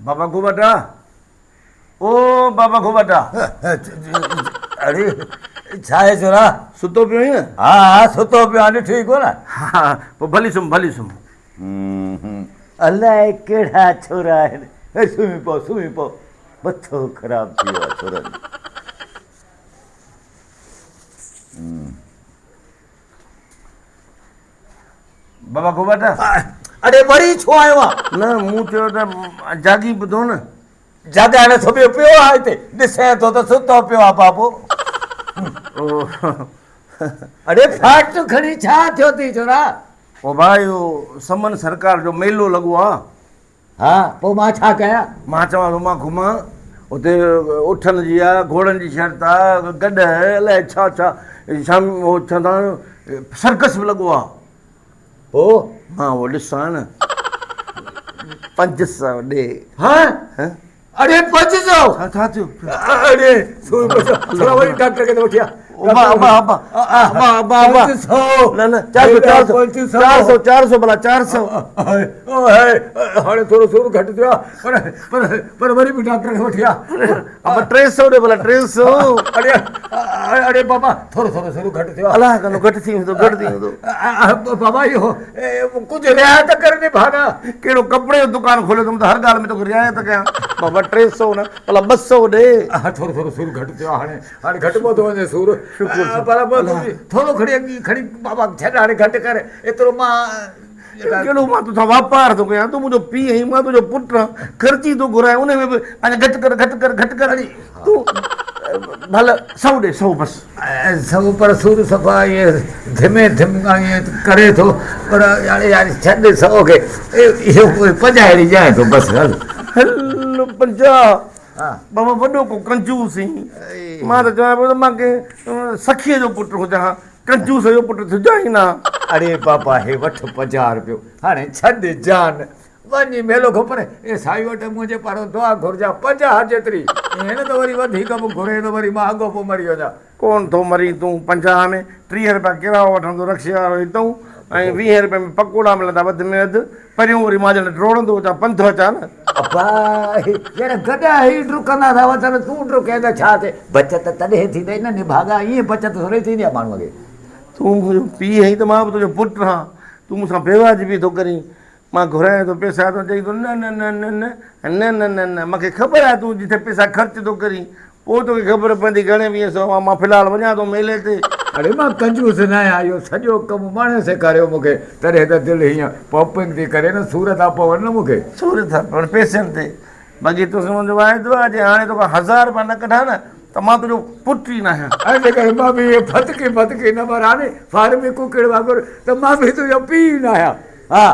बाबा घुबटा ओ बाबा घुबटा अरे छा आहे छोरा? सुतो पियो आहीं? हा हा सुतो पियो हाणे ठीकु हो न? हा पोइ भली सुम्ह अलाए कहिड़ा छोरा आहिनि। सुम्ही पओ मथो ख़राबु थी वियो आहे छोरनि। बाबा घुबटा अरे वरी छो आयो आहे? न मूं चयो त जागी ॿुधो न। जाॻाइण सुम्हियो पियो आहे हिते ॾिसे थो त सुतो पियो आहे बाबू। अरे फाट खणी छा थियो थी छोरा? ओ भाई इहो समन सरकार जो मेलो लॻो आहे। हा पोइ मां छा कयां? मां चवां थो मां घुमां उते उठनि जी आहे घोड़नि जी शर्त आहे गॾ अलाए छा छा शाम उहो चवंदा सर्कस बि लॻो आहे। पोइ मां उहो ॾिसां न 500 ॾे। हा अरे 500 छा थियो? अरे छोरा वरी डॉक्टर खे वठी आ। न 400 भला 400 हाणे थोरो सूर घटि थियो आहे पर वरी बि डॉक्टर खे वठी आ। 300 ॾे भला 300। अरे अरे बाबा थोरो सूर घटि थियो आहे। अलाह कंदो घटि थी वेंदो। बाबा इहो कुझु रियायत करे भागा। कहिड़ो कपिड़े जो दुकानु खोलियो अथमि त हर ॻाल्हि में तोखे रियायत कयां। बाबा 300 न भला 200 ॾे। थोरो सूर घटि थियो आहे। हाणे घटिबो थो वञे सूर। थोरो खणी बाबा छॾ हाणे घटि करे एतिरो मां कहिड़ो मां तोसां वापार थो कयां। तूं मुंहिंजो पीउ आहीं मां तुंहिंजो पुटु आहियां। ख़र्ची थो घुराए उन में बि अञा घटि कर तूं भले 100 ॾे 100 बसि। सभु पर सूर सफ़ा ईअं धिमे ईअं करे थो पर हाणे यार छॾ 100 खे इहो 50 ॾिजांइ थो बसि हल 50। बाबा वॾो को कंजूस आहीं। मां त चवां पियो त मां कंहिं सखीअ जो पुटु हुजां कंजूस जो पुटु थिजां ई न। अरे बाबा हे वठि 50 रुपयो हाणे छॾ जान वञी मेलो खपे ए साईं वटि मुंहिंजे पारां दुआ घुरजा 50 जेतिरी ईअं न त वरी वधीक बि घुरे त वरी मां अॻो पोइ मरी वञा। कोन थो मरी तूं 50 में 30 रुपया किरायो वठंदो रक्शे वारो हितां ऐं 20 रुपये में पकोड़ा मिलंदा वधि में वधि। परियूं वरी मां ॼण ड्रोड़ंदो अचां पंधु अचां न। अब्बा यार गॾा ई डुकंदा था वञनि तूं डुके त छा थिए? बचति तॾहिं थींदई न निभागा ईअं बचति थोरी थींदी आहे माण्हूअ खे। तूं मुंहिंजो पीउ आहीं त मां बि तुंहिंजो पुटु आहियां। तूं मूंसां बेवाजिबी थो करीं। मां घुरायां थो पैसा तो चई थो न न न न न न न न न मूंखे ख़बर आहे तूं जिथे पैसा ख़र्च थो करीं पोइ तोखे ख़बर पवंदी घणे 200 मां फ़िलहालु वञा थो मेले ते। अरे मां कंजूस न आहियां इहो सॼो कमु माणे सेखारियो मूंखे तॾहिं त दिलि हीअं पॉपिंग थी करे न सूर था पवनि न मूंखे। सूर था पवनि पैसनि ते। बाक़ी तोखे मुंहिंजो वाइदो आहे जे हाणे तोखां 1000 रुपया न कढा न त मां तुंहिंजो पुटु ई न आहियां। अॼु करे मां बि इहे फतकी न पर हाणे फार्मी कुकड़ वांगुरु त मां बि तुंहिंजो पीउ न आहियां। हा